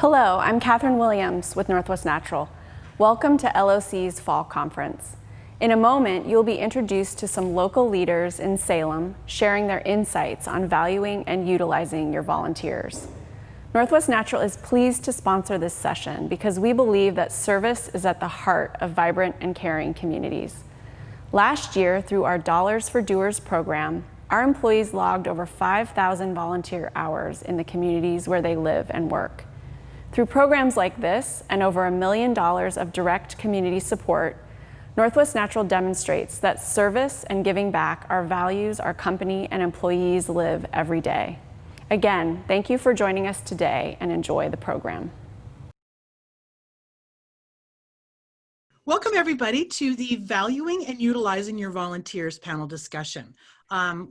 Hello, I'm Catherine Williams with Northwest Natural. Welcome to LOC's Fall Conference. In a moment, you'll be introduced to some local leaders in Salem sharing their insights on valuing and utilizing your volunteers. Northwest Natural is pleased to sponsor this session because we believe that service is at the heart of vibrant and caring communities. Last year, through our Dollars for Doers program, our employees logged over 5,000 volunteer hours in the communities where they live and work. Through programs like this and over $1 million of direct community support, Northwest Natural demonstrates that service and giving back are values our company and employees live every day. Again, thank you for joining us today and enjoy the program. Welcome everybody to the Valuing and Utilizing Your Volunteers panel discussion.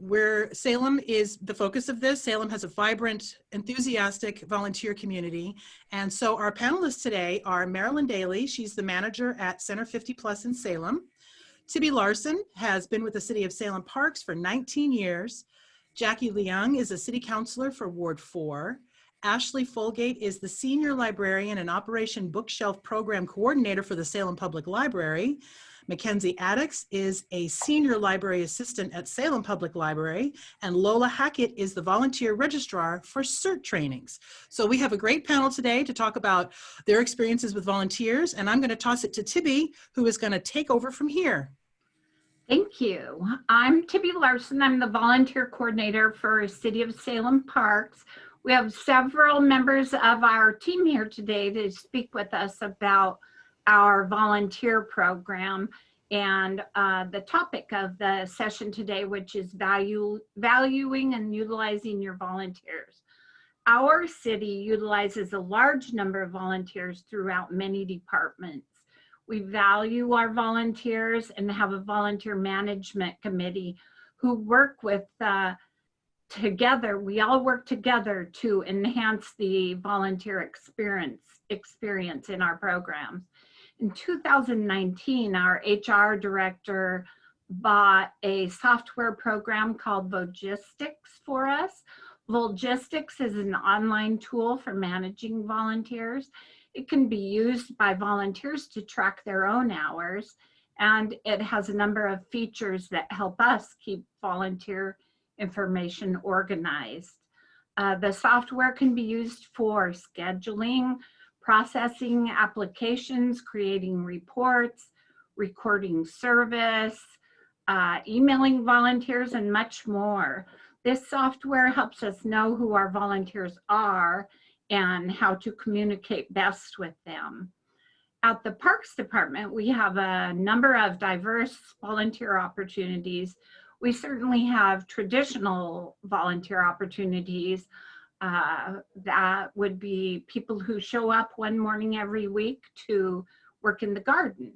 Where Salem is the focus of this. Salem has a vibrant, enthusiastic volunteer community. And so our panelists today are Marilyn Daly. She's the manager at Center 50 Plus in Salem. Tibby Larson has been with the City of Salem Parks for 19 years. Jackie Leung is a city councilor for Ward 4. Ashley Folgate is the senior librarian and Operation Bookshelf Program Coordinator for the Salem Public Library. Mackenzie Addix is a senior library assistant at Salem Public Library, and Lola Hackett is the volunteer registrar for CERT trainings. So we have a great panel today to talk about their experiences with volunteers, and I'm going to toss it to Tibby, who is going to take over from here. Thank you. I'm Tibby Larson. I'm the volunteer coordinator for City of Salem Parks. We have several members of our team here today to speak with us about our volunteer program and the topic of the session today, which is valuing and utilizing your volunteers. Our city utilizes a large number of volunteers throughout many departments. We value our volunteers and have a volunteer management committee who work with together. We all work together to enhance the volunteer experience in our programs. In 2019, our HR director bought a software program called Volgistics for us. Volgistics is an online tool for managing volunteers. It can be used by volunteers to track their own hours, and it has a number of features that help us keep volunteer information organized. The software can be used for scheduling, processing applications, creating reports, recording service, emailing volunteers, and much more. This software helps us know who our volunteers are and how to communicate best with them. At the Parks Department, we have a number of diverse volunteer opportunities. We certainly have traditional volunteer opportunities. That would be people who show up one morning every week to work in the garden.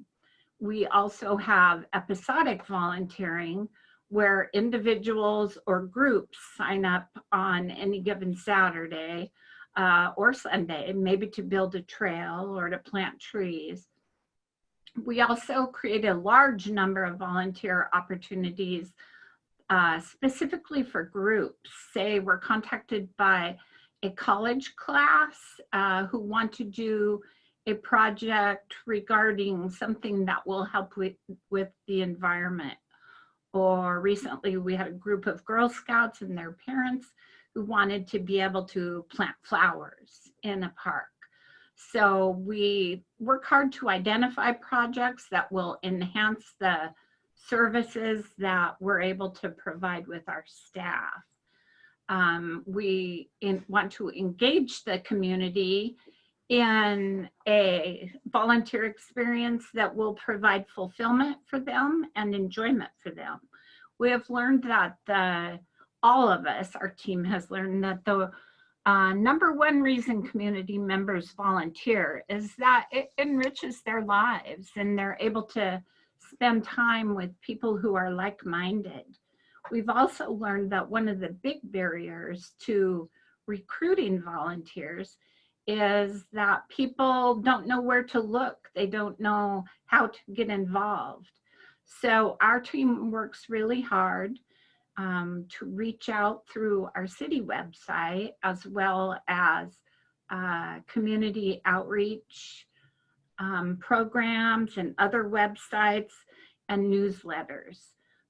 We also have episodic volunteering where individuals or groups sign up on any given Saturday or Sunday, maybe to build a trail or to plant trees. We also create a large number of volunteer opportunities specifically for groups. Say we're contacted by a college class who want to do a project regarding something that will help with the environment. Or recently we had a group of Girl Scouts and their parents who wanted to be able to plant flowers in a park. So we work hard to identify projects that will enhance the services that we're able to provide with our staff. We want to engage the community in a volunteer experience that will provide fulfillment for them and enjoyment for them. We have learned that all of us, our team has learned that the number one reason community members volunteer is that it enriches their lives and they're able to spend time with people who are like-minded. We've also learned that one of the big barriers to recruiting volunteers is that people don't know where to look. They don't know how to get involved. So our team works really hard to reach out through our city website as well as community outreach programs and other websites and newsletters.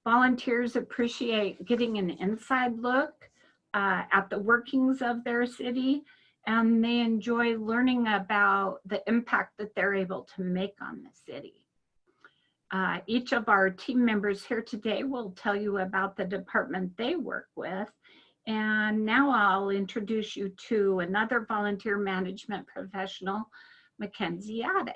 Volunteers appreciate getting an inside look at the workings of their city, and they enjoy learning about the impact that they're able to make on the city. Each of our team members here today will tell you about the department they work with. And now I'll introduce you to another volunteer management professional, Mackenzie Addix.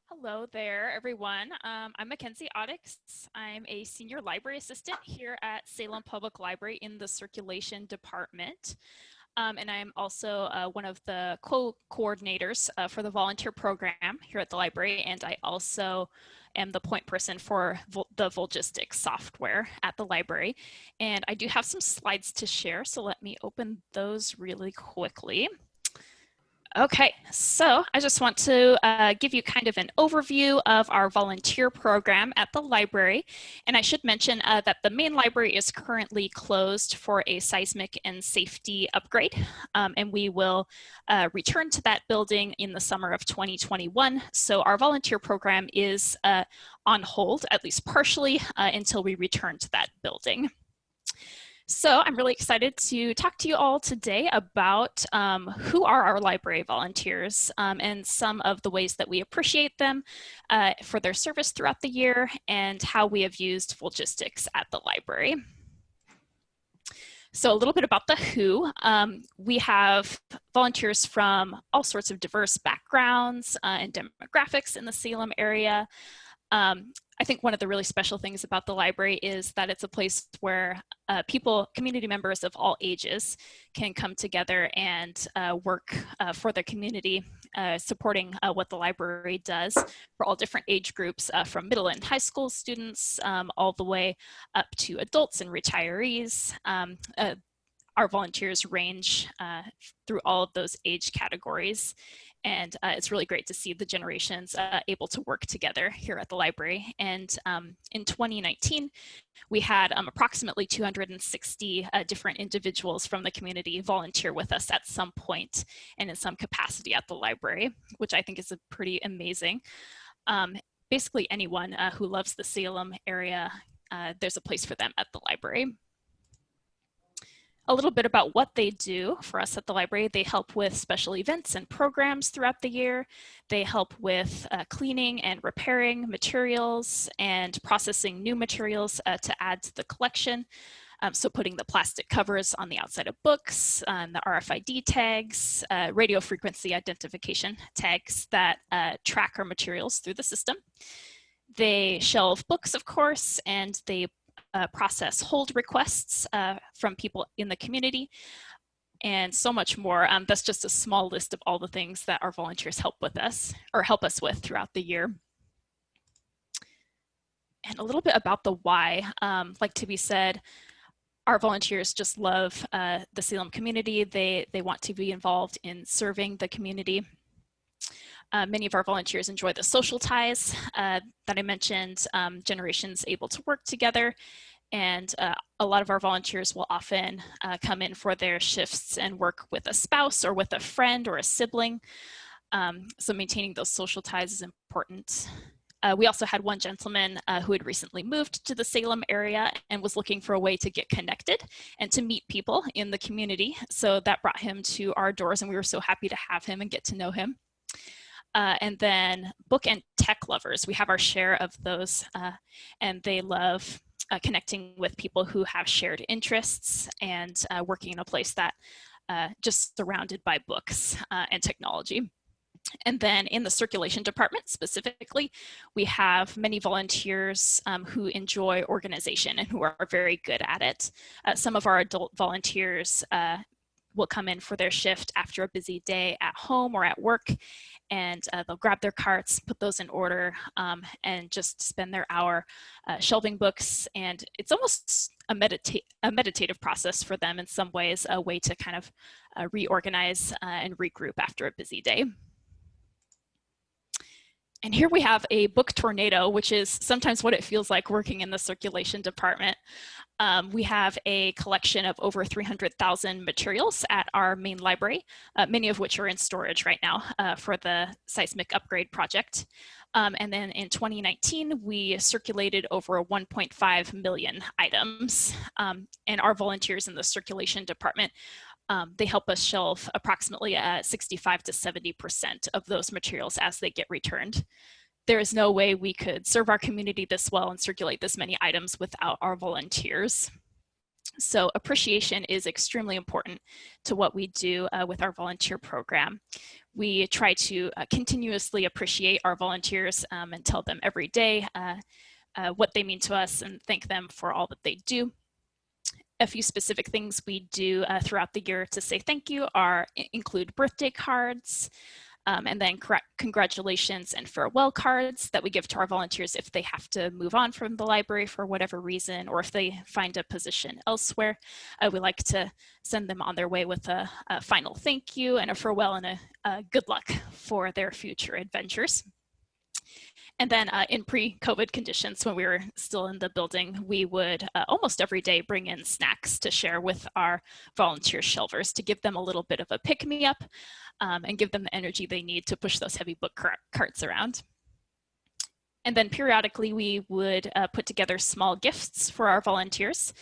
Hello there, everyone. I'm Mackenzie Addix. I'm a senior library assistant here at Salem Public Library in the circulation department. And I'm also one of the co-coordinators for the volunteer program here at the library. And I also am the point person for the Volgistics software at the library. And I do have some slides to share, so let me open those really quickly. Okay, so I just want to give you kind of an overview of our volunteer program at the library. And I should mention that the main library is currently closed for a seismic and safety upgrade. And we will return to that building in the summer of 2021. So our volunteer program is on hold, at least partially, until we return to that building. So I'm really excited to talk to you all today about who are our library volunteers and some of the ways that we appreciate them for their service throughout the year and how we have used Volgistics at the library. So a little bit about the who. We have volunteers from all sorts of diverse backgrounds and demographics in the Salem area. I think one of the really special things about the library is that it's a place where community members of all ages can come together and work for their community, supporting what the library does for all different age groups, from middle and high school students all the way up to adults and retirees. Our volunteers range through all of those age categories. And it's really great to see the generations able to work together here at the library. And in 2019, we had approximately 260 different individuals from the community volunteer with us at some point and in some capacity at the library, which I think is pretty amazing. Basically anyone who loves the Salem area, there's a place for them at the library. A little bit about what they do for us at the library. They help with special events and programs throughout the year. They help with cleaning and repairing materials and processing new materials to add to the collection. So putting the plastic covers on the outside of books, the RFID tags, radio frequency identification tags that track our materials through the system. They shelve books, of course, and they process hold requests from people in the community, and so much more. That's just a small list of all the things that our volunteers help us with throughout the year. And a little bit about the why. Like Tibby said, our volunteers just love the Salem community. They want to be involved in serving the community. Many of our volunteers enjoy the social ties that I mentioned, generations able to work together. And a lot of our volunteers will often come in for their shifts and work with a spouse or with a friend or a sibling. So maintaining those social ties is important. We also had one gentleman who had recently moved to the Salem area and was looking for a way to get connected and to meet people in the community. So that brought him to our doors, and we were so happy to have him and get to know him. And then book and tech lovers, we have our share of those, and they love connecting with people who have shared interests and working in a place that just surrounded by books and technology. And then in the circulation department specifically, we have many volunteers who enjoy organization and who are very good at it. Some of our adult volunteers will come in for their shift after a busy day at home or at work, and they'll grab their carts, put those in order, and just spend their hour shelving books. And it's almost a meditative process for them in some ways, a way to kind of reorganize and regroup after a busy day. And here we have a book tornado, which is sometimes what it feels like working in the circulation department. We have a collection of over 300,000 materials at our main library, many of which are in storage right now for the seismic upgrade project. And then in 2019, we circulated over 1.5 million items. And our volunteers in the circulation department, they help us shelve approximately 65 to 70% of those materials as they get returned. There is no way we could serve our community this well and circulate this many items without our volunteers. So appreciation is extremely important to what we do with our volunteer program. We try to continuously appreciate our volunteers and tell them every day what they mean to us and thank them for all that they do. A few specific things we do throughout the year to say thank you include birthday cards, and then congratulations and farewell cards that we give to our volunteers if they have to move on from the library for whatever reason, or if they find a position elsewhere. We like to send them on their way with a final thank you and a farewell and a good luck for their future adventures. And then in pre-COVID conditions, when we were still in the building, we would almost every day bring in snacks to share with our volunteer shelvers to give them a little bit of a pick-me-up and give them the energy they need to push those heavy book carts around. And then periodically we would put together small gifts for our volunteers,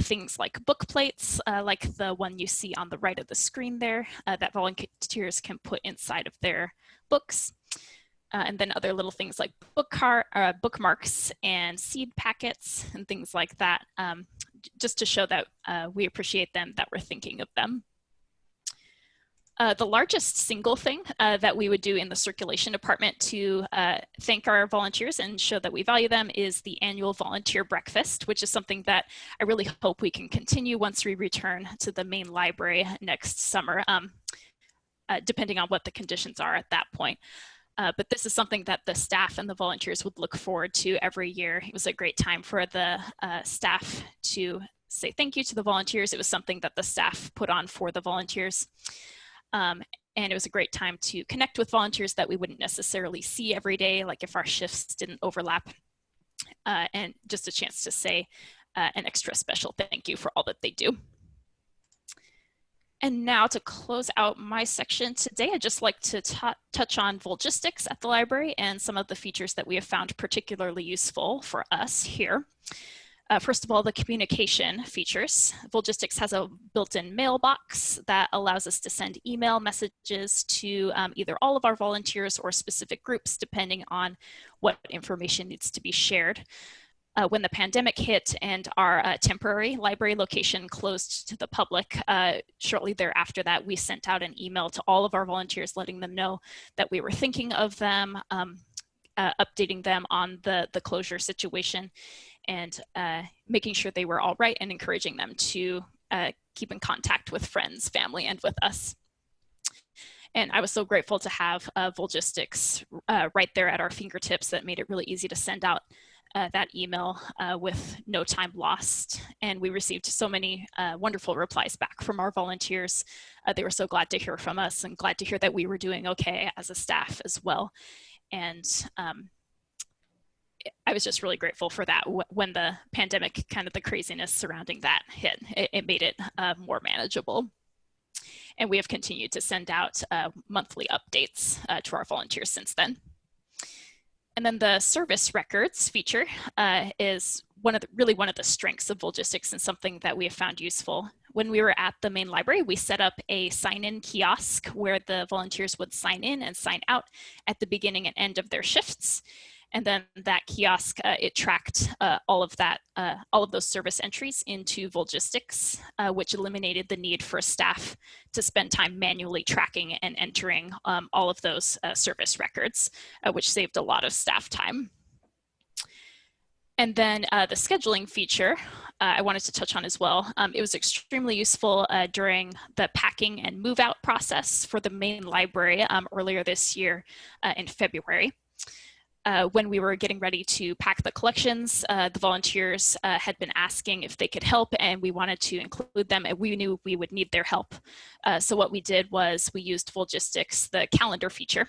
things like book plates, like the one you see on the right of the screen there, that volunteers can put inside of their books. And then other little things like bookmarks and seed packets and things like that, just to show that we appreciate them, that we're thinking of them. The largest single thing that we would do in the circulation department to thank our volunteers and show that we value them is the annual volunteer breakfast, which is something that I really hope we can continue once we return to the main library next summer, depending on what the conditions are at that point. But this is something that the staff and the volunteers would look forward to every year. It was a great time for the staff to say thank you to the volunteers. It was something that the staff put on for the volunteers. And it was a great time to connect with volunteers that we wouldn't necessarily see every day, like if our shifts didn't overlap, and just a chance to say an extra special thank you for all that they do. And now to close out my section today, I'd just like to touch on Volgistics at the library and some of the features that we have found particularly useful for us here. First of all, the communication features. Volgistics has a built-in mailbox that allows us to send email messages to either all of our volunteers or specific groups, depending on what information needs to be shared. When the pandemic hit and our temporary library location closed to the public, shortly thereafter that, we sent out an email to all of our volunteers letting them know that we were thinking of them, updating them on the closure situation, and making sure they were all right and encouraging them to keep in contact with friends, family, and with us. And I was so grateful to have Volgistics right there at our fingertips that made it really easy to send out that email with no time lost. And we received so many wonderful replies back from our volunteers. They were so glad to hear from us and glad to hear that we were doing okay as a staff as well. And I was just really grateful for that. When the pandemic, kind of the craziness surrounding that hit, it made it more manageable. And we have continued to send out monthly updates to our volunteers since then. And then the service records feature is really one of the strengths of Volgistics and something that we have found useful. When we were at the main library, we set up a sign-in kiosk where the volunteers would sign in and sign out at the beginning and end of their shifts. And then that kiosk, it tracked all of those service entries into Volgistics, which eliminated the need for staff to spend time manually tracking and entering all of those service records, which saved a lot of staff time. And then the scheduling feature, I wanted to touch on as well. It was extremely useful during the packing and move out process for the main library earlier this year in February. When we were getting ready to pack the collections, the volunteers had been asking if they could help, and we wanted to include them, and we knew we would need their help. So what we did was we used Volgistics, the calendar feature,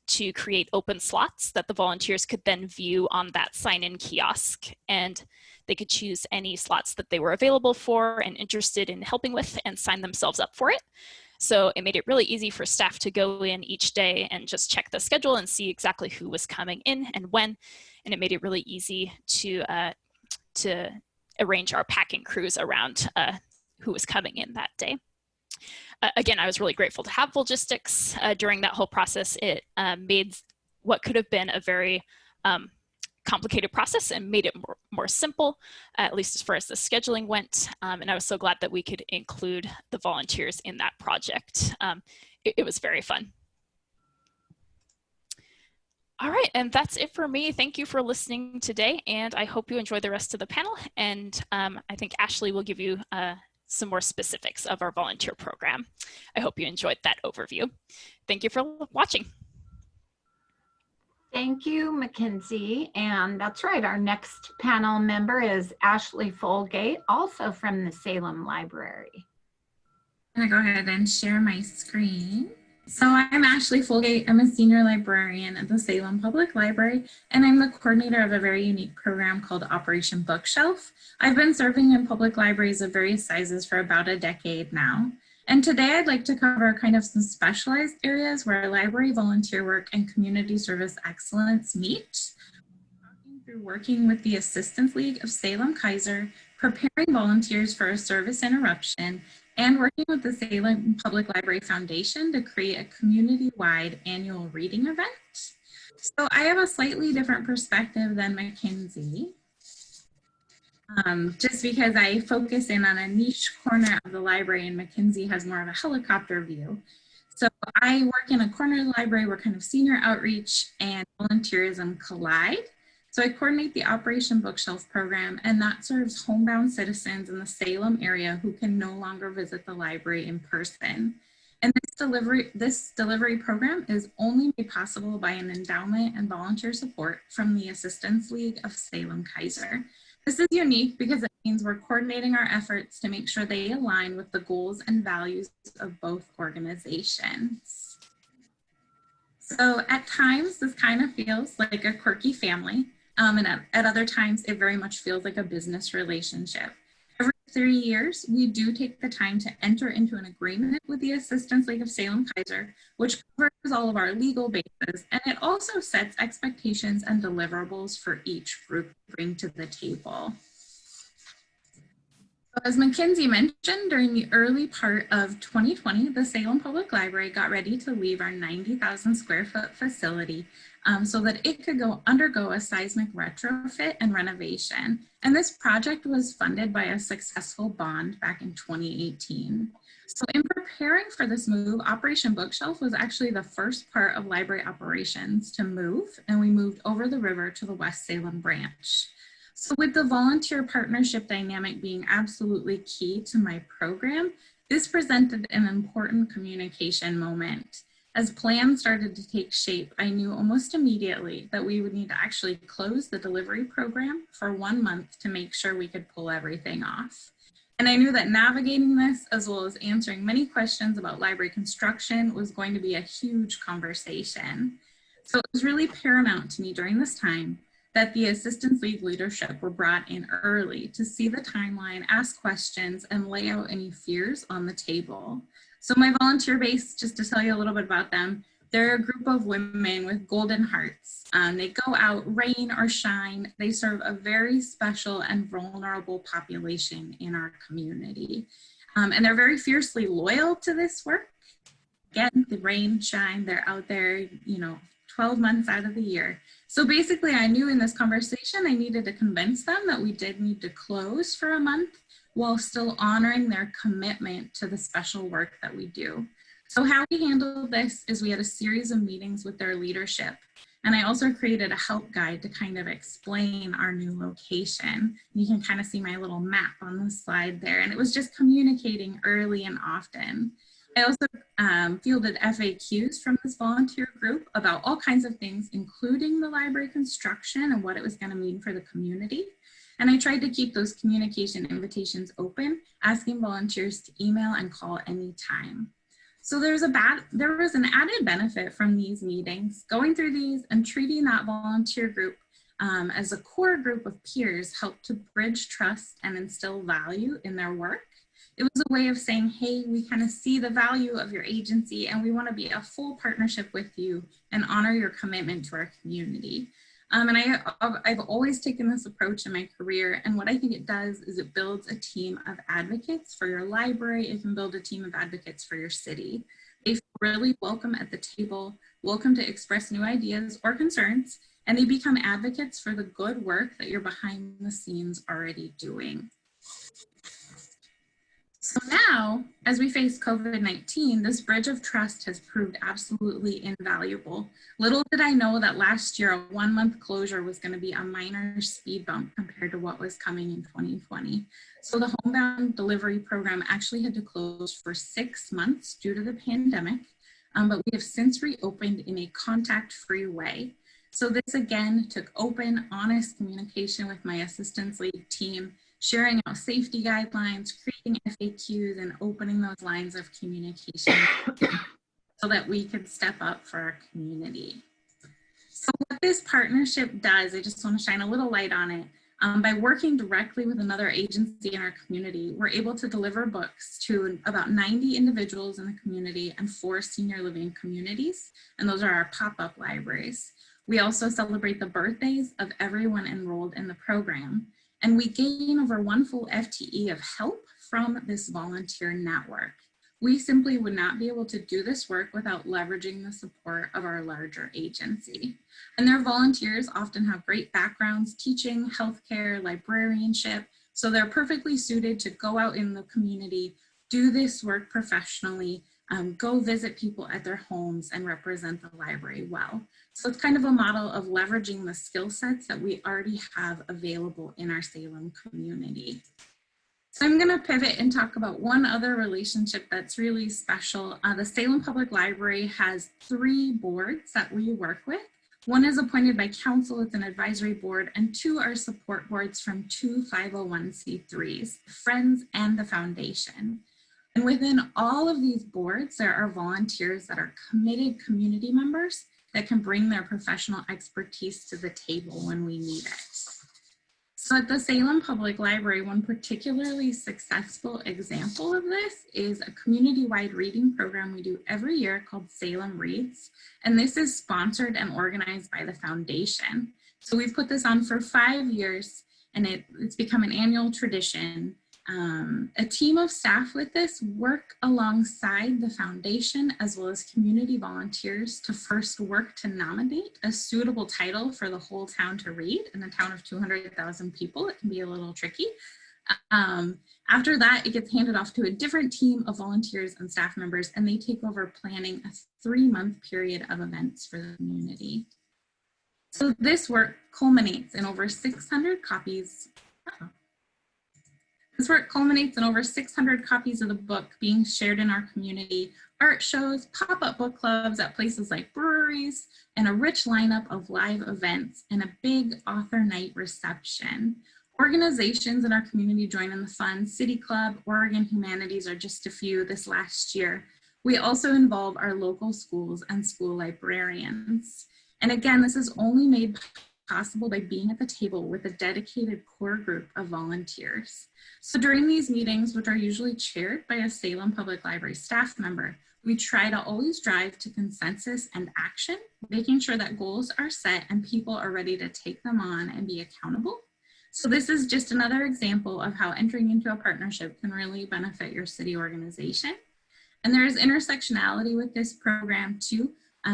to create open slots that the volunteers could then view on that sign-in kiosk. And they could choose any slots that they were available for and interested in helping with and sign themselves up for it. So it made it really easy for staff to go in each day and just check the schedule and see exactly who was coming in and when. And it made it really easy to arrange our packing crews around who was coming in that day. Again, I was really grateful to have Volgistics during that whole process. It made what could have been a very complicated process and made it more simple, at least as far as the scheduling went. And I was so glad that we could include the volunteers in that project. It was very fun. All right, and that's it for me. Thank you for listening today, and I hope you enjoy the rest of the panel. And I think Ashley will give you some more specifics of our volunteer program. I hope you enjoyed that overview. Thank you for watching. Thank you, Mackenzie. And that's right, our next panel member is Ashley Folgate, also from the Salem Library. I'm gonna go ahead and share my screen. So I'm Ashley Folgate. I'm a senior librarian at the Salem Public Library, and I'm the coordinator of a very unique program called Operation Bookshelf. I've been serving in public libraries of various sizes for about a decade now. And today I'd like to cover kind of some specialized areas where library volunteer work and community service excellence meet. Talking through working with the Assistance League of Salem-Keizer, preparing volunteers for a service interruption, and working with the Salem Public Library Foundation to create a community-wide annual reading event. So I have a slightly different perspective than Mackenzie, just because I focus in on a niche corner of the library and Mackenzie has more of a helicopter view. So I work in a corner of the library where kind of senior outreach and volunteerism collide. So I coordinate the Operation Bookshelf program, and that serves homebound citizens in the Salem area who can no longer visit the library in person. And this delivery program is only made possible by an endowment and volunteer support from the Assistance League of Salem-Keizer. This is unique because it means we're coordinating our efforts to make sure they align with the goals and values of both organizations. So at times, this kind of feels like a quirky family. And at other times, it very much feels like a business relationship. Every 3 years, we do take the time to enter into an agreement with the Assistance League of Salem-Keizer, which covers all of our legal bases, and it also sets expectations and deliverables for each group to bring to the table. As Mackenzie mentioned, during the early part of 2020, the Salem Public Library got ready to leave our 90,000 square foot facility so that it could undergo a seismic retrofit and renovation. And this project was funded by a successful bond back in 2018. So in preparing for this move, Operation Bookshelf was actually the first part of library operations to move, and we moved over the river to the West Salem branch. So with the volunteer partnership dynamic being absolutely key to my program, this presented an important communication moment. As plans started to take shape, I knew almost immediately that we would need to actually close the delivery program for 1 month to make sure we could pull everything off. And I knew that navigating this, as well as answering many questions about library construction, was going to be a huge conversation. So it was really paramount to me during this time that the Assistance League leadership were brought in early to see the timeline, ask questions, and lay out any fears on the table. So my volunteer base, just to tell you a little bit about them, they're a group of women with golden hearts. They go out, rain or shine. They serve a very special and vulnerable population in our community. And they're very fiercely loyal to this work. Again, the rain, shine, they're out there, 12 months out of the year. So basically I knew in this conversation, I needed to convince them that we did need to close for a month while still honoring their commitment to the special work that we do. So how we handled this is we had a series of meetings with their leadership. And I also created a help guide to kind of explain our new location. You can kind of see my little map on the slide there. And it was just communicating early and often. I also fielded FAQs from this volunteer group about all kinds of things, including the library construction and what it was going to mean for the community. And I tried to keep those communication invitations open, asking volunteers to email and call anytime. So there was an added benefit from these meetings. Going through these and treating that volunteer group as a core group of peers helped to bridge trust and instill value in their work. It was a way of saying, hey, we kind of see the value of your agency and we want to be a full partnership with you and honor your commitment to our community. And I've always taken this approach in my career, and what I think it does is it builds a team of advocates for your library. It can build a team of advocates for your city. They feel really welcome at the table, welcome to express new ideas or concerns, and they become advocates for the good work that you're behind the scenes already doing. So now, as we face COVID-19, this bridge of trust has proved absolutely invaluable. Little did I know that last year, a 1-month closure was going to be a minor speed bump compared to what was coming in 2020. So the homebound delivery program actually had to close for 6 months due to the pandemic, but we have since reopened in a contact-free way. So this again took open, honest communication with my assistance lead team, sharing out safety guidelines, creating FAQs, and opening those lines of communication so that we could step up for our community. So what this partnership does, I just want to shine a little light on it. By working directly with another agency in our community, we're able to deliver books to about 90 individuals in the community and 4 senior living communities, and those are our pop-up libraries. We also celebrate the birthdays of everyone enrolled in the program. And we gain over 1 full FTE of help from this volunteer network. We simply would not be able to do this work without leveraging the support of our larger agency. And their volunteers often have great backgrounds teaching, healthcare, librarianship, so they're perfectly suited to go out in the community, do this work professionally, go visit people at their homes and represent the library well. So it's kind of a model of leveraging the skill sets that we already have available in our Salem community. So I'm going to pivot and talk about one other relationship that's really special. The Salem Public Library has 3 boards that we work with. One is appointed by council, it's an advisory board, and 2 are support boards from 2 501c3s, Friends and the Foundation. And within all of these boards, there are volunteers that are committed community members that can bring their professional expertise to the table when we need it. So at the Salem Public Library, one particularly successful example of this is a community-wide reading program we do every year called Salem Reads. And this is sponsored and organized by the foundation. So we've put this on for 5 years and it's become an annual tradition. A team of staff with this work alongside the foundation as well as community volunteers to first work to nominate a suitable title for the whole town to read. In a town of 200,000 people, it can be a little tricky. After that, it gets handed off to a different team of volunteers and staff members, and they take over planning a 3-month period of events for the community. So this work culminates in over 600 copies. This work culminates in over 600 copies of the book being shared in our community, art shows, pop-up book clubs at places like breweries, and a rich lineup of live events and a big author night reception. Organizations in our community join in the fun. City Club, Oregon Humanities are just a few this last year. We also involve our local schools and school librarians. And again, this is only made possible by being at the table with a dedicated core group of volunteers. So during these meetings, which are usually chaired by a Salem Public Library staff member, we try to always drive to consensus and action, making sure that goals are set and people are ready to take them on and be accountable. So this is just another example of how entering into a partnership can really benefit your city organization. And there is intersectionality with this program too.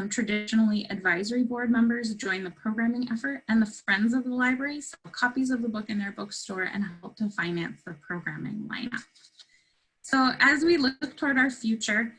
Traditionally, advisory board members join the programming effort, and the Friends of the Library sell copies of the book in their bookstore and help to finance the programming lineup. So as we look toward our future,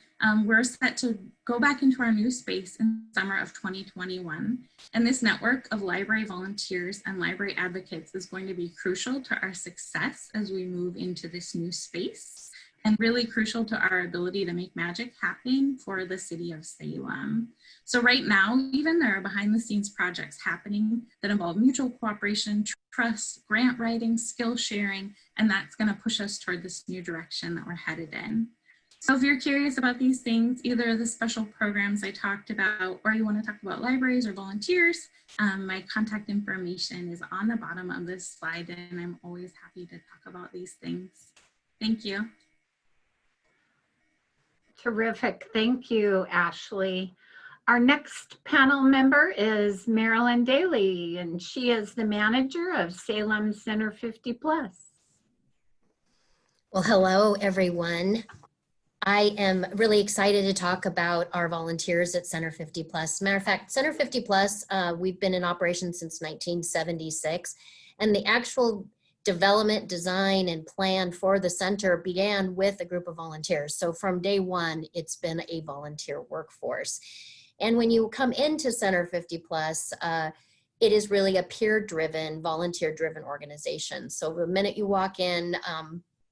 we're set to go back into our new space in the summer of 2021. And this network of library volunteers and library advocates is going to be crucial to our success as we move into this new space, and really crucial to our ability to make magic happen for the city of Salem. So right now, even there are behind the scenes projects happening that involve mutual cooperation, trust, grant writing, skill sharing, and that's gonna push us toward this new direction that we're headed in. So if you're curious about these things, either the special programs I talked about, or you want to talk about libraries or volunteers, my contact information is on the bottom of this slide, and I'm always happy to talk about these things. Thank you. Terrific. Thank you, Ashley. Our next panel member is Marilyn Daly, and she is the manager of Salem Center 50 Plus. Well, hello, everyone. I am really excited to talk about our volunteers at Center 50 Plus. Matter of fact, Center 50 Plus, we've been in operation since 1976, and the actual development, design, and plan for the center began with a group of volunteers. So from day one, it's been a volunteer workforce. And when you come into Center 50 Plus, it is really a peer-driven, volunteer-driven organization. So the minute you walk in,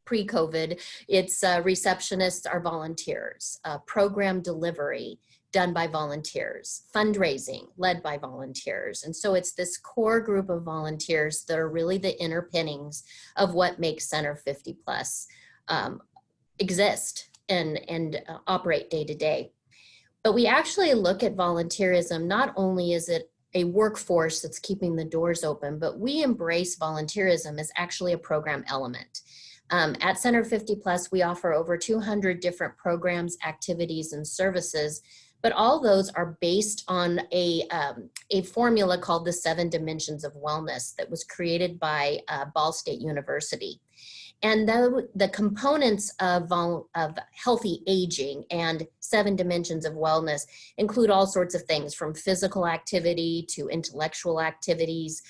pre-COVID, it's receptionists are volunteers, program delivery done by volunteers, fundraising led by volunteers. And so it's this core group of volunteers that are really the underpinnings of what makes Center 50 Plus exist and operate day to day. But we actually look at volunteerism, not only is it a workforce that's keeping the doors open, but we embrace volunteerism as actually a program element. At Center 50 Plus, we offer over 200 different programs, activities, and services, but all those are based on a formula called the 7 Dimensions of Wellness that was created by Ball State University. And the components of healthy aging and 7 dimensions of wellness include all sorts of things, from physical activity to intellectual activities,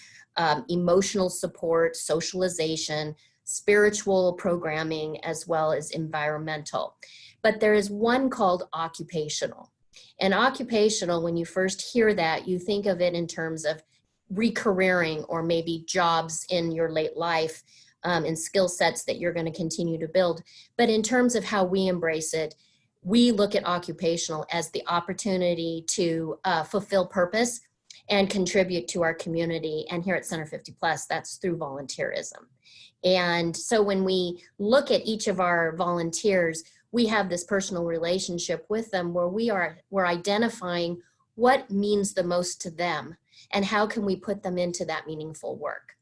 emotional support, socialization, spiritual programming, as well as environmental. But there is one called occupational. And occupational, when you first hear that, you think of it in terms of recareering or maybe jobs in your late life and skill sets that you're going to continue to build. But in terms of how we embrace it, we look at occupational as the opportunity to fulfill purpose and contribute to our community. And here at Center 50 Plus, that's through volunteerism. And so when we look at each of our volunteers, we have this personal relationship with them where we're identifying what means the most to them and how can we put them into that meaningful work.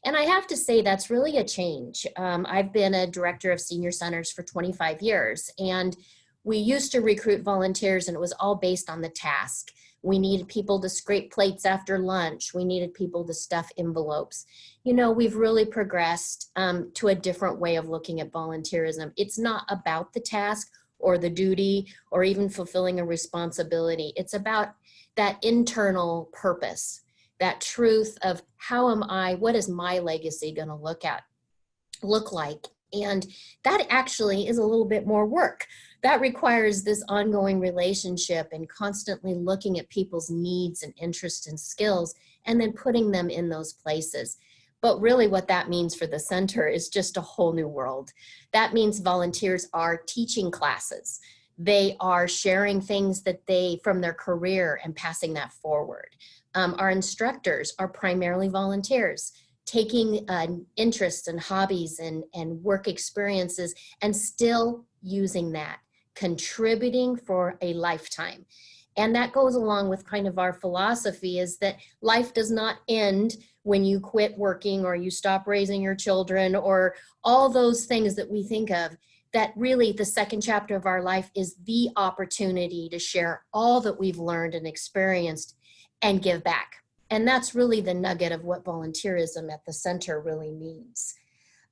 And I have to say that's really a change. I've been a director of senior centers for 25 years, and we used to recruit volunteers and it was all based on the task. We needed people to scrape plates after lunch. We needed people to stuff envelopes. You know, we've really progressed to a different way of looking at volunteerism. It's not about the task or the duty or even fulfilling a responsibility. It's about that internal purpose, that truth of what is my legacy going to look like? And that actually is a little bit more work. That requires this ongoing relationship and constantly looking at people's needs and interests and skills and then putting them in those places. But really what that means for the center is just a whole new world. That means volunteers are teaching classes. They are sharing things that from their career and passing that forward. Our instructors are primarily volunteers, taking interests and hobbies and work experiences and still using that, contributing for a lifetime. And that goes along with kind of our philosophy is that life does not end when you quit working or you stop raising your children or all those things that we think of, that really the second chapter of our life is the opportunity to share all that we've learned and experienced and give back. And that's really the nugget of what volunteerism at the center really means.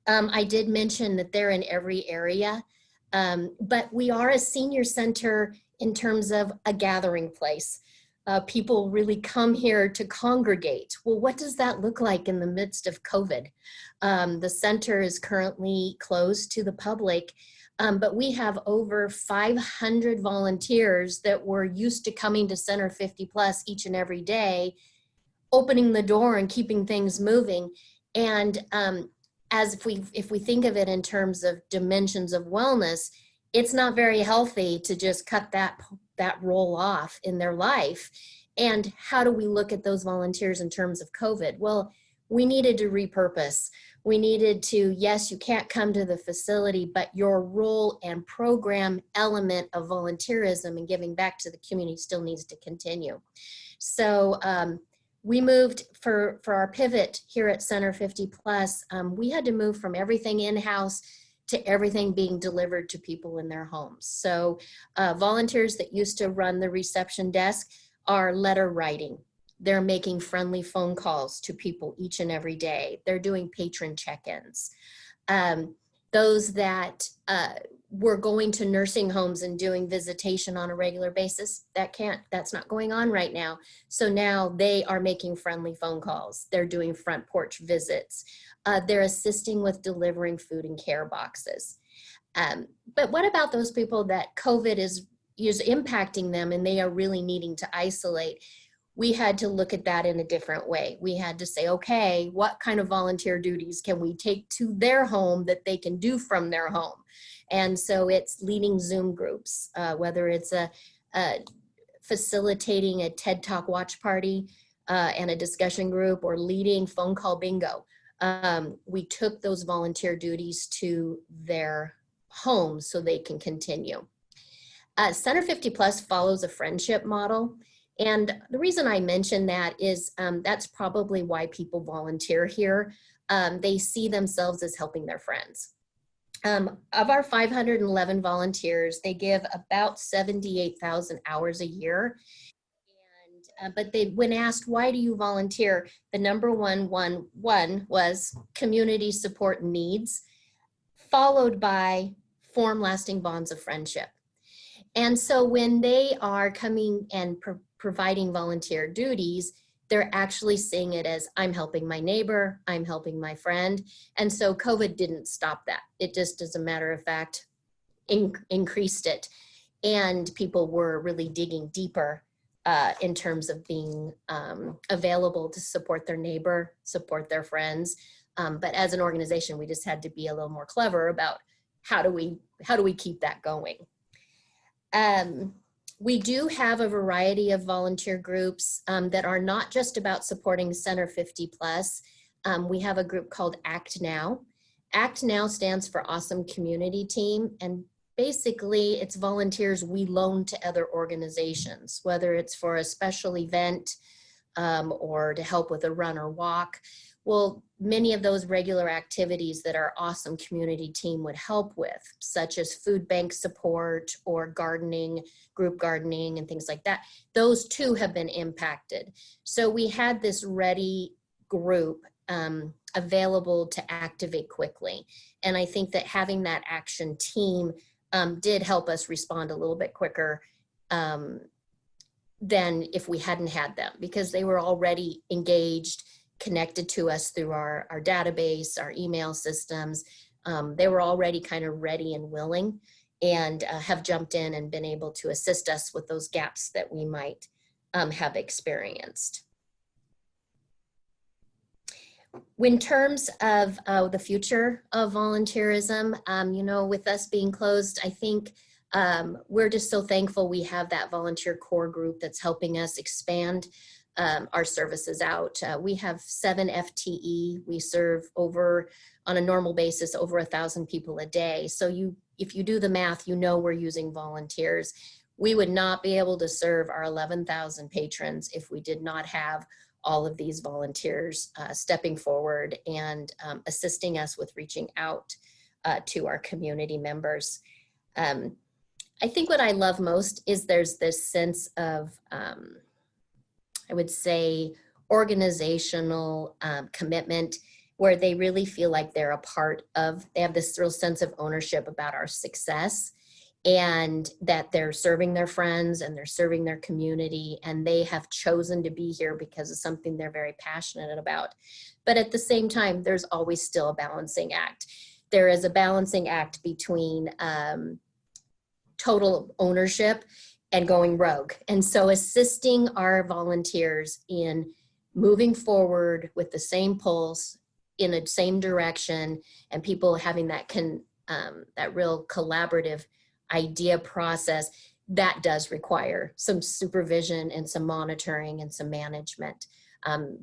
I did mention that they're in every area, but we are a senior center in terms of a gathering place. People really come here to congregate. Well, what does that look like in the midst of COVID? The center is currently closed to the public, but we have over 500 volunteers that were used to coming to Center 50 Plus each and every day, opening the door and keeping things moving. And as if we think of it in terms of dimensions of wellness, it's not very healthy to just cut that roll off in their life. And how do we look at those volunteers in terms of COVID? Well, we needed to repurpose. We needed to, yes, you can't come to the facility, but your role and program element of volunteerism and giving back to the community still needs to continue. So we moved for our pivot here at Center 50 Plus, we had to move from everything in-house to everything being delivered to people in their homes. So volunteers that used to run the reception desk are letter writing. They're making friendly phone calls to people each and every day. They're doing patron check-ins. Those that were going to nursing homes and doing visitation on a regular basis, that's not going on right now. So now they are making friendly phone calls. They're doing front porch visits. They're assisting with delivering food and care boxes. But what about those people that COVID is impacting them and they are really needing to isolate? We had to look at that in a different way. We had to say, okay, what kind of volunteer duties can we take to their home that they can do from their home? And so it's leading Zoom groups, whether it's facilitating a TED Talk watch party and a discussion group, or leading phone call bingo. We took those volunteer duties to their homes so they can continue. Center 50 Plus follows a friendship model. And the reason I mention that is that's probably why people volunteer here. They see themselves as helping their friends. Of our 511 volunteers, they give about 78,000 hours a year. But when asked, why do you volunteer? The number one was community support needs, followed by form lasting bonds of friendship. And so when they are coming and providing volunteer duties, they're actually seeing it as, I'm helping my neighbor, I'm helping my friend. And so COVID didn't stop that. It just, as a matter of fact, increased it. And people were really digging deeper in terms of being available to support their neighbor, support their friends. But as an organization, we just had to be a little more clever about how do we keep that going. We do have a variety of volunteer groups that are not just about supporting Center 50 Plus. We have a group called Act Now. Act Now stands for Awesome Community Team, and basically it's volunteers we loan to other organizations, whether it's for a special event or to help with a run or walk. Well, many of those regular activities that our Awesome Community Team would help with, such as food bank support or gardening, group gardening and things like that, those too have been impacted. So we had this ready group available to activate quickly. And I think that having that action team did help us respond a little bit quicker than if we hadn't had them, because they were already engaged, connected to us through our database, our email systems. They were already kind of ready and willing, and have jumped in and been able to assist us with those gaps that we might have experienced. In terms of the future of volunteerism, you know, with us being closed, I think we're just so thankful we have that volunteer core group that's helping us expand our services out. We have 7 FTE. We serve over, on a normal basis, over 1,000 people a day. So if you do the math, you know we're using volunteers. We would not be able to serve our 11,000 patrons if we did not have all of these volunteers stepping forward and assisting us with reaching out to our community members. I think what I love most is there's this sense of, I would say, organizational commitment, where they really feel like they're a part of, they have this real sense of ownership about our success, and that they're serving their friends and they're serving their community, and they have chosen to be here because of something they're very passionate about. But at the same time, there's always still a balancing act. There is a balancing act between total ownership and going rogue. And so assisting our volunteers in moving forward with the same pulse, in the same direction, and people having that that real collaborative idea process, that does require some supervision and some monitoring and some management.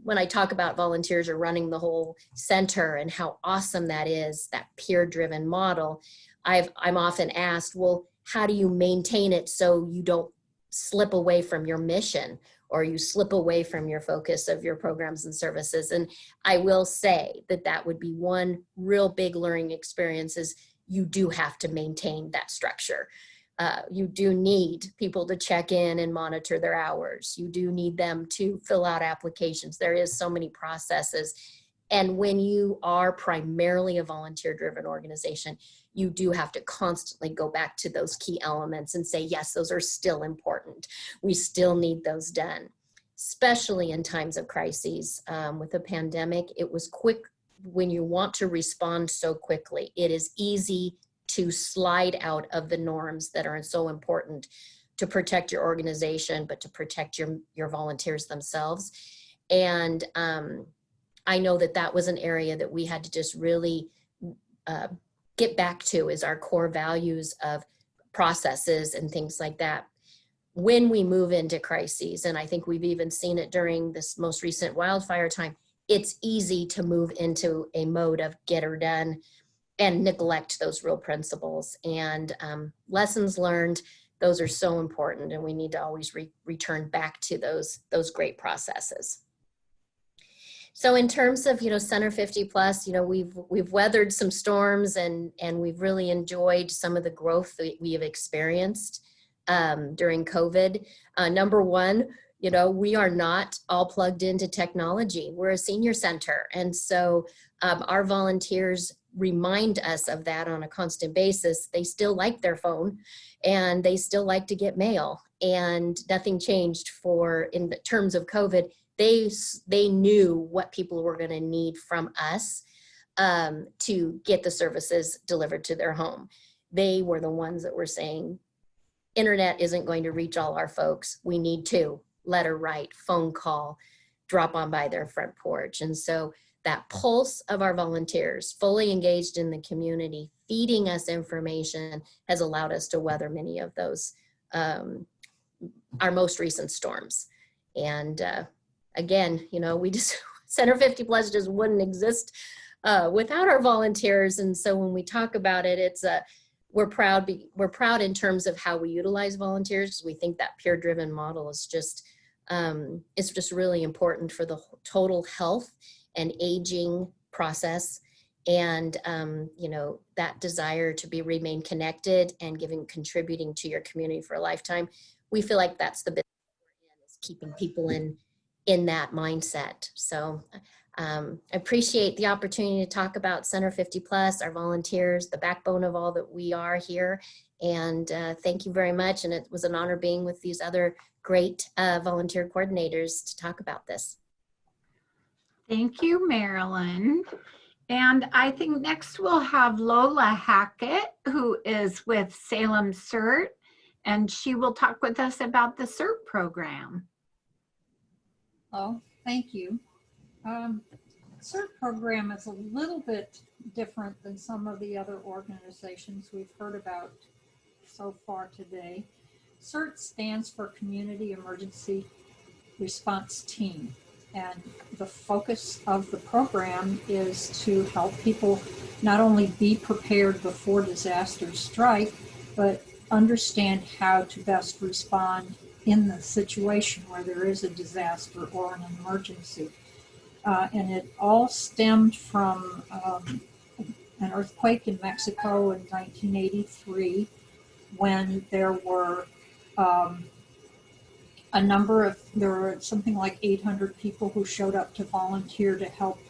When I talk about volunteers are running the whole center and how awesome that is, that peer-driven model, I'm often asked, well, how do you maintain it so you don't slip away from your mission or you slip away from your focus of your programs and services? And I will say that that would be one real big learning experience is you do have to maintain that structure. You do need people to check in and monitor their hours. You do need them to fill out applications. There is so many processes. And when you are primarily a volunteer-driven organization, you do have to constantly go back to those key elements and say, yes, those are still important. We still need those done, especially in times of crises. With the pandemic, it was quick. When you want to respond so quickly, it is easy to slide out of the norms that are so important to protect your organization, but to protect your volunteers themselves. And I know that that was an area that we had to just really get back to, is our core values of processes and things like that. When we move into crises, and I think we've even seen it during this most recent wildfire time, it's easy to move into a mode of get her done and neglect those real principles. And lessons learned, those are so important, and we need to always return back to those great processes. So in terms of, Center 50 Plus, we've weathered some storms and we've really enjoyed some of the growth that we have experienced during COVID. Number one, we are not all plugged into technology. We're a senior center. And so our volunteers remind us of that on a constant basis. They still like their phone and they still like to get mail, and nothing changed in terms of COVID. They knew what people were going to need from us to get the services delivered to their home. They were the ones that were saying, internet isn't going to reach all our folks. We need to letter write, phone call, drop on by their front porch. And so that pulse of our volunteers fully engaged in the community, feeding us information, has allowed us to weather many of those, our most recent storms. And again, Center 50 Plus just wouldn't exist without our volunteers. And so when we talk about it, we're proud in terms of how we utilize volunteers. We think that peer-driven model is just really important for the total health and aging process, and that desire to remain connected and contributing to your community for a lifetime. We feel like that's the business we're in, is keeping people in that mindset. So I appreciate the opportunity to talk about Center 50 Plus, our volunteers, the backbone of all that we are here. And thank you very much. And it was an honor being with these other great volunteer coordinators to talk about this. Thank you, Marilyn. And I think next we'll have Lola Hackett, who is with Salem CERT, and she will talk with us about the CERT program. Oh, thank you. CERT program is a little bit different than some of the other organizations we've heard about so far today. CERT stands for Community Emergency Response Team, and the focus of the program is to help people not only be prepared before disasters strike, but understand how to best respond in the situation where there is a disaster or an emergency. And it all stemmed from an earthquake in Mexico in 1983, when there were there were something like 800 people who showed up to volunteer to help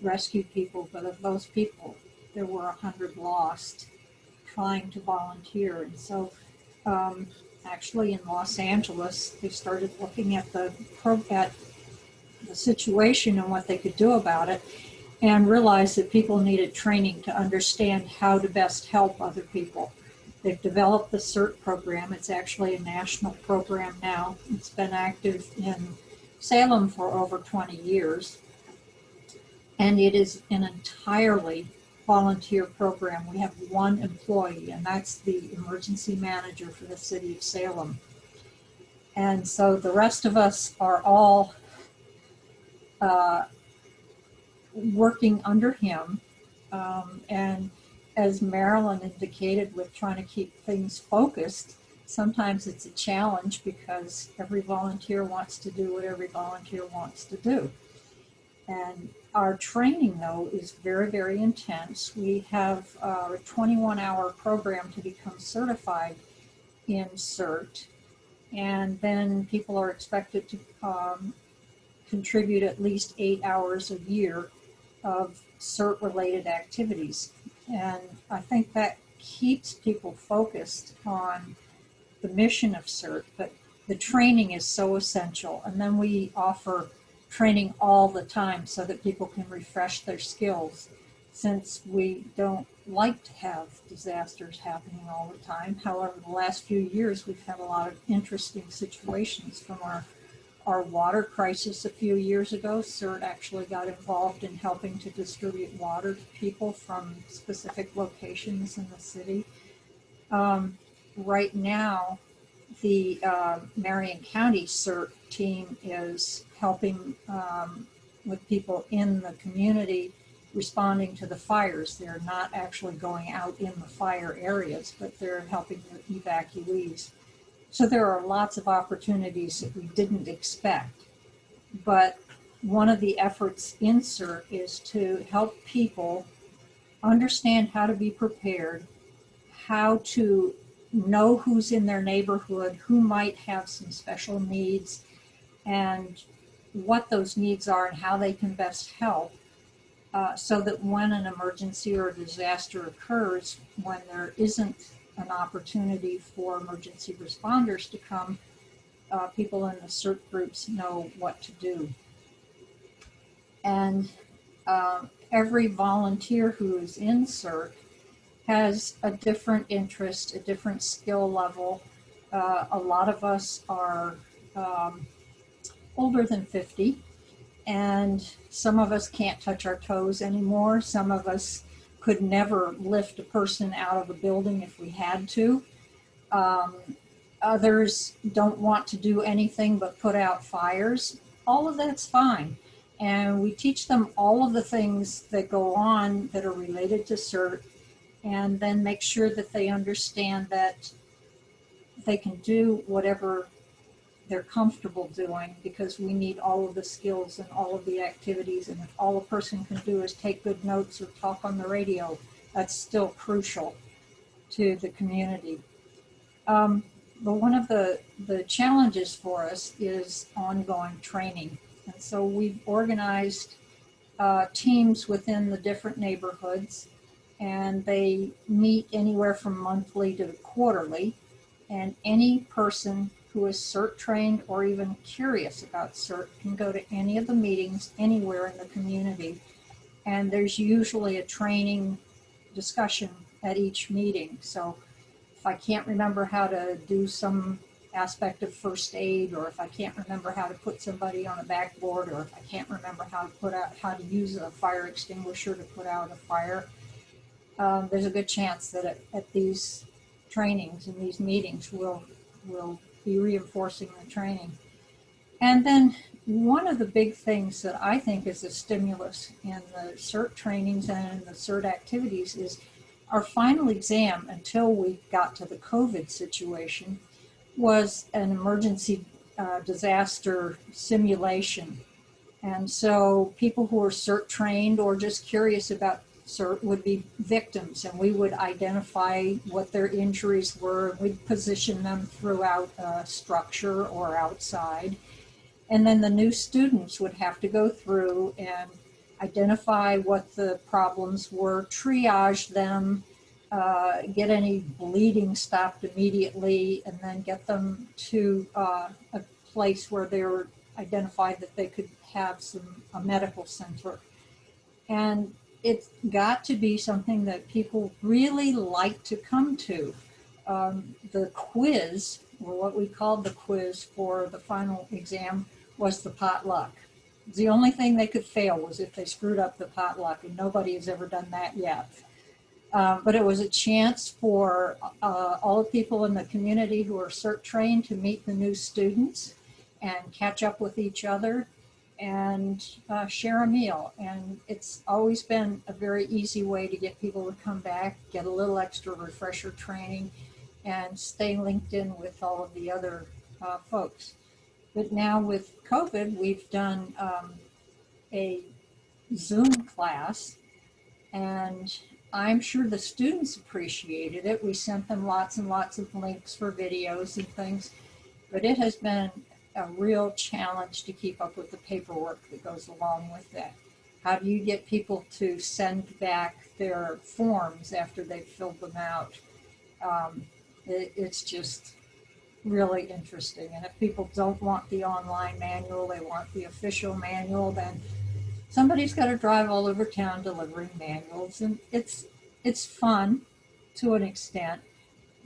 rescue people, but of those people, there were 100 lost trying to volunteer. And so actually in Los Angeles, they started looking at the situation and what they could do about it, and realized that people needed training to understand how to best help other people. They've developed the CERT program. It's actually a national program now. It's been active in Salem for over 20 years. And it is an entirely volunteer program. We have one employee, and that's the emergency manager for the city of Salem. And so the rest of us are all working under him. And as Marilyn indicated, with trying to keep things focused, sometimes it's a challenge because every volunteer wants to do what every volunteer wants to do. And our training, though, is very, very intense. We have a 21-hour program to become certified in CERT. And then people are expected to contribute at least 8 hours a year of CERT-related activities. And I think that keeps people focused on the mission of CERT, but the training is so essential. And then we offer training all the time so that people can refresh their skills, since we don't like to have disasters happening all the time. However, the last few years, we've had a lot of interesting situations. From our water crisis a few years ago, CERT actually got involved in helping to distribute water to people from specific locations in the city. Right now, the Marion County CERT team is helping with people in the community responding to the fires. They're not actually going out in the fire areas, but they're helping the evacuees. So there are lots of opportunities that we didn't expect. But one of the efforts in CERT is to help people understand how to be prepared, how to know who's in their neighborhood, who might have some special needs, and what those needs are and how they can best help, so that when an emergency or a disaster occurs, when there isn't an opportunity for emergency responders to come, people in the CERT groups know what to do. And every volunteer who is in CERT has a different interest, a different skill level. A lot of us are older than 50, and some of us can't touch our toes anymore. Some of us could never lift a person out of a building if we had to. Others don't want to do anything but put out fires. All of that's fine. And we teach them all of the things that go on that are related to CERT, and then make sure that they understand that they can do whatever they're comfortable doing, because we need all of the skills and all of the activities. And if all a person can do is take good notes or talk on the radio, that's still crucial to the community. But one of the challenges for us is ongoing training. And so we've organized teams within the different neighborhoods, and they meet anywhere from monthly to quarterly. And any person who is CERT trained or even curious about CERT can go to any of the meetings anywhere in the community. And there's usually a training discussion at each meeting. So if I can't remember how to do some aspect of first aid, or if I can't remember how to put somebody on a backboard, or if I can't remember how to use a fire extinguisher to put out a fire, there's a good chance that at these trainings and these meetings we'll be reinforcing the training. And then one of the big things that I think is a stimulus in the CERT trainings and in the CERT activities is our final exam, until we got to the COVID situation, was an emergency disaster simulation. And so people who are CERT trained or just curious about CERT would be victims, and we would identify what their injuries were. We'd position them throughout a structure or outside. And then the new students would have to go through and identify what the problems were, triage them, get any bleeding stopped immediately, and then get them to a place where they were identified that they could have a medical center. And it's got to be something that people really like to come to. The quiz, or what we called the quiz for the final exam, was the potluck. The only thing they could fail was if they screwed up the potluck, and nobody has ever done that yet. But it was a chance for all the people in the community who are CERT trained to meet the new students and catch up with each other. and share a meal. And it's always been a very easy way to get people to come back, get a little extra refresher training, and stay linked in with all of the other folks. But now with COVID, we've done a Zoom class, and I'm sure the students appreciated it. We sent them lots and lots of links for videos and things, but it has been a real challenge to keep up with the paperwork that goes along with that. How do you get people to send back their forms after they've filled them out? It's just really interesting. And if people don't want the online manual, they want the official manual, then somebody's got to drive all over town delivering manuals. And it's fun to an extent,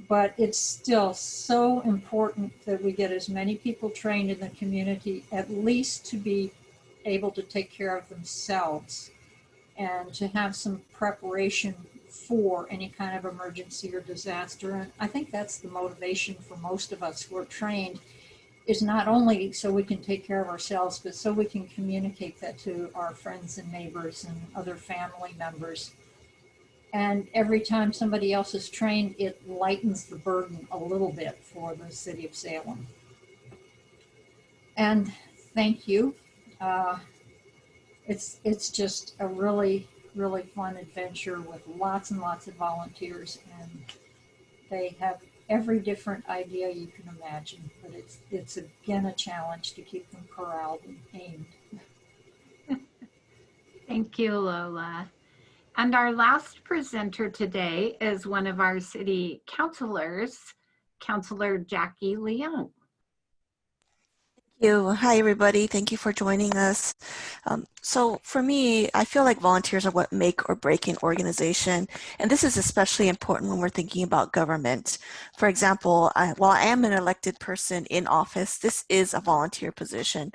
but it's still so important that we get as many people trained in the community, at least to be able to take care of themselves and to have some preparation for any kind of emergency or disaster. And I think that's the motivation for most of us who are trained, is not only so we can take care of ourselves, but so we can communicate that to our friends and neighbors and other family members. And every time somebody else is trained, it lightens the burden a little bit for the city of Salem. And thank you. It's just a really, really fun adventure with lots and lots of volunteers, and they have every different idea you can imagine, but it's again a challenge to keep them corralled and aimed. Thank you, Lola. And our last presenter today is one of our city councilors, Councilor Jackie Leung. Thank you. Hi, everybody. Thank you for joining us. So for me, I feel like volunteers are what make or break an organization. And this is especially important when we're thinking about government. For example, while I am an elected person in office, this is a volunteer position.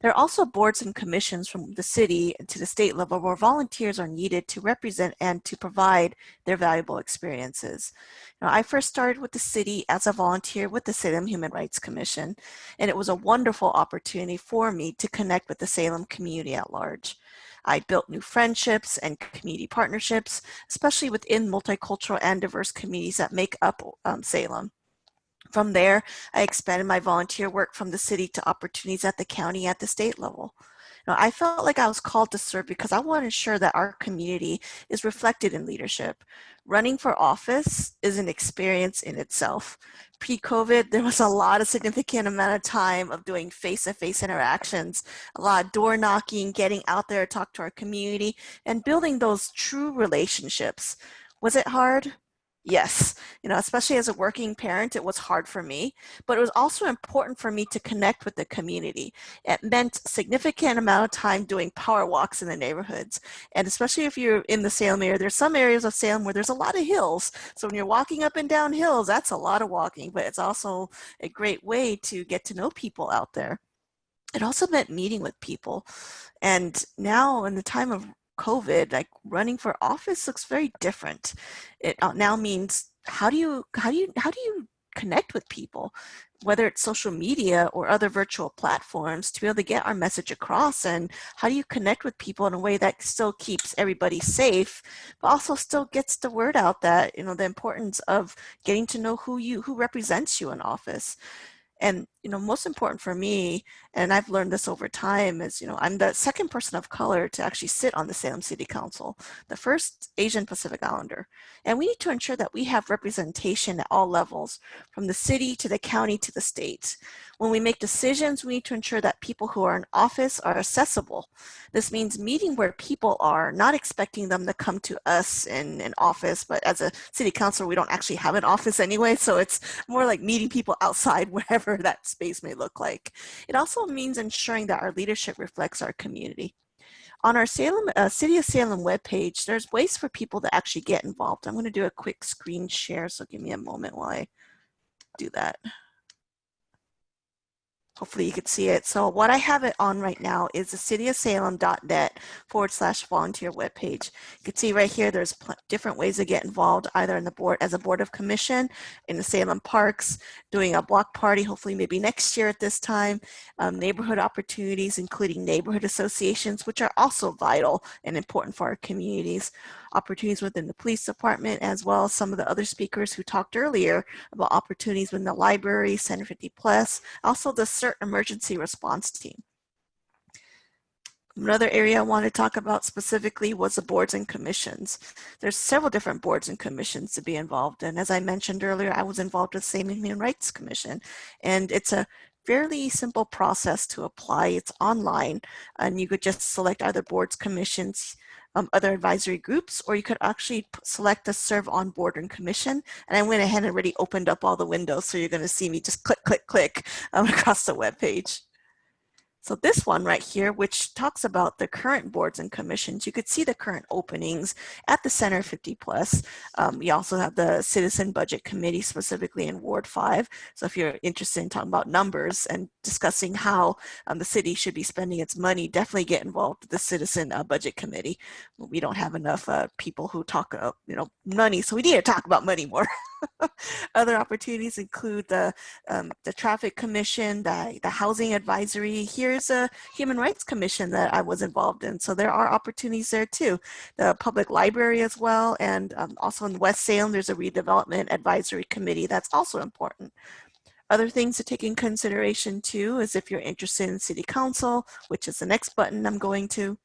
There are also boards and commissions from the city to the state level where volunteers are needed to represent and to provide their valuable experiences. Now, I first started with the city as a volunteer with the Salem Human Rights Commission, and it was a wonderful opportunity for me to connect with the Salem community at large. I built new friendships and community partnerships, especially within multicultural and diverse communities that make up Salem. From there, I expanded my volunteer work from the city to opportunities at the county at the state level. Now, I felt like I was called to serve because I want to ensure that our community is reflected in leadership. Running for office is an experience in itself. Pre-COVID, there was a lot of significant amount of time of doing face-to-face interactions, a lot of door knocking, getting out there to talk to our community, and building those true relationships. Was it hard? Yes, especially as a working parent, it was hard for me, but it was also important for me to connect with the community. It meant a significant amount of time doing power walks in the neighborhoods. And especially if you're in the Salem area, there's some areas of Salem where there's a lot of hills. So when you're walking up and down hills, that's a lot of walking, but it's also a great way to get to know people out there. It also meant meeting with people. And now in the time of COVID, like running for office looks very different. It now means how do you connect with people, whether it's social media or other virtual platforms, to be able to get our message across, and how do you connect with people in a way that still keeps everybody safe, but also still gets the word out that the importance of getting to know who represents you in office. And, most important for me, and I've learned this over time, is, I'm the second person of color to actually sit on the Salem City Council, the first Asian Pacific Islander. And we need to ensure that we have representation at all levels, from the city to the county to the state. When we make decisions, we need to ensure that people who are in office are accessible. This means meeting where people are, not expecting them to come to us in an office, but as a city councilor, we don't actually have an office anyway, so it's more like meeting people outside wherever that space may look like. It also means ensuring that our leadership reflects our community. On our Salem, City of Salem webpage, there's ways for people to actually get involved. I'm going to do a quick screen share, so give me a moment while I do that. Hopefully you could see it. So what I have it on right now is the cityofsalem.net/volunteer webpage. You can see right here, there's different ways to get involved, either in the board as a board of commission, in the Salem Parks, doing a block party, hopefully maybe next year at this time, neighborhood opportunities, including neighborhood associations, which are also vital and important for our communities, opportunities within the police department, as well as some of the other speakers who talked earlier about opportunities within the library, Center 50 Plus, also the CERT emergency response team. Another area I want to talk about specifically was the boards and commissions. There's several different boards and commissions to be involved in. As I mentioned earlier, I was involved with the Salem Human Rights Commission, and it's a fairly simple process to apply. It's online, and you could just select either boards, commissions, other advisory groups, or you could actually select a serve on board and commission. And I went ahead and already opened up all the windows, so you're going to see me just click, click, click across the web page. So this one right here, which talks about the current boards and commissions, you could see the current openings at the Center 50 Plus. We also have the Citizen Budget Committee, specifically in Ward 5. So if you're interested in talking about numbers and discussing how the city should be spending its money, definitely get involved with the Citizen Budget Committee. We don't have enough people who talk money, so we need to talk about money more. Other opportunities include the Traffic Commission, the Housing Advisory. Here's a Human Rights Commission that I was involved in. So there are opportunities there too. The Public Library as well, and also in West Salem, there's a Redevelopment Advisory Committee that's also important. Other things to take in consideration too is if you're interested in City Council, which is the next button I'm going to.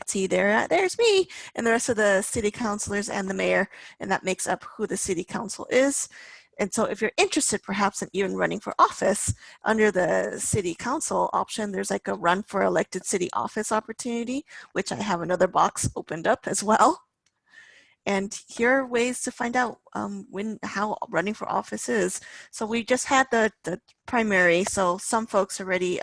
See there's me and the rest of the city councilors and the mayor, and that makes up who the city council is. And so if you're interested perhaps in even running for office, under the city council option, there's like a run for elected city office opportunity, which I have another box opened up as well. And here are ways to find out how running for office is. So we just had the primary, so some folks already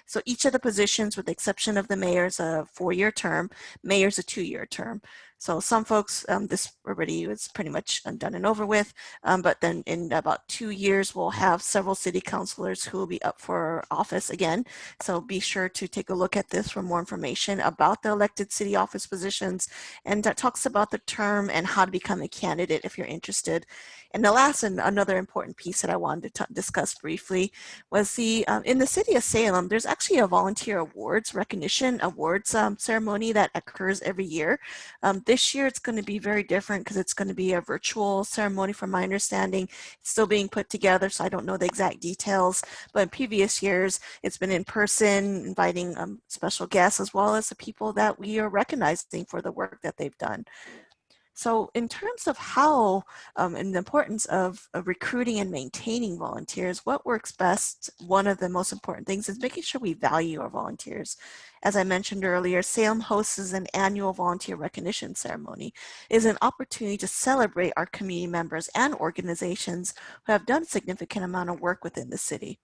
so each of the positions, with the exception of the mayor's a 4-year term, mayor's a 2-year term. So some folks, this already was pretty much done and over with, but then in about 2 years, we'll have several city councilors who will be up for office again. So be sure to take a look at this for more information about the elected city office positions, and that talks about the term and how to become a candidate if you're interested. And the last and another important piece that I wanted to discuss briefly was in the city of Salem, there's actually a volunteer awards recognition awards ceremony that occurs every year. This year it's going to be very different because it's going to be a virtual ceremony from my understanding. It's still being put together, so I don't know the exact details, but in previous years it's been in person, inviting special guests as well as the people that we are recognizing for the work that they've done. So in terms of how and the importance of recruiting and maintaining volunteers, what works best, one of the most important things is making sure we value our volunteers. As I mentioned earlier, Salem hosts an annual volunteer recognition ceremony. It is an opportunity to celebrate our community members and organizations who have done a significant amount of work within the city.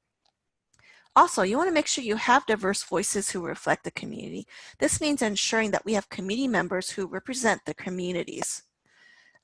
Also, you want to make sure you have diverse voices who reflect the community. This means ensuring that we have community members who represent the communities.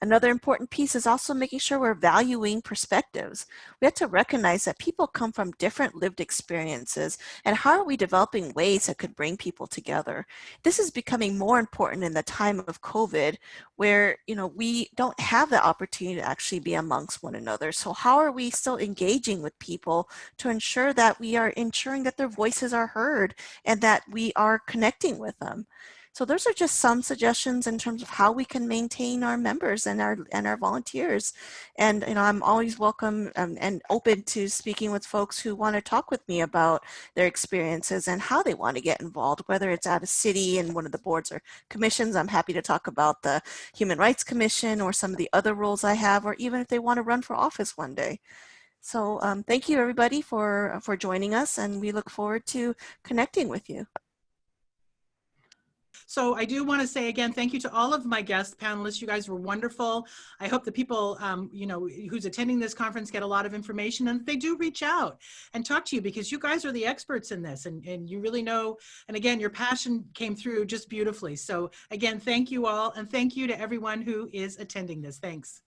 Another important piece is also making sure we're valuing perspectives. We have to recognize that people come from different lived experiences, and how are we developing ways that could bring people together? This is becoming more important in the time of COVID, where we don't have the opportunity to actually be amongst one another. So how are we still engaging with people to ensure that we are ensuring that their voices are heard and that we are connecting with them? So those are just some suggestions in terms of how we can maintain our members and our volunteers. And I'm always welcome and open to speaking with folks who want to talk with me about their experiences and how they want to get involved, whether it's at a city and one of the boards or commissions. I'm happy to talk about the Human Rights Commission or some of the other roles I have, or even if they want to run for office one day. So thank you everybody for joining us, and we look forward to connecting with you. So I do want to say again, thank you to all of my guest panelists. You guys were wonderful. I hope the people, who's attending this conference get a lot of information, and they do reach out and talk to you, because you guys are the experts in this, and you really know, and again, your passion came through just beautifully. So again, thank you all, and thank you to everyone who is attending this. Thanks.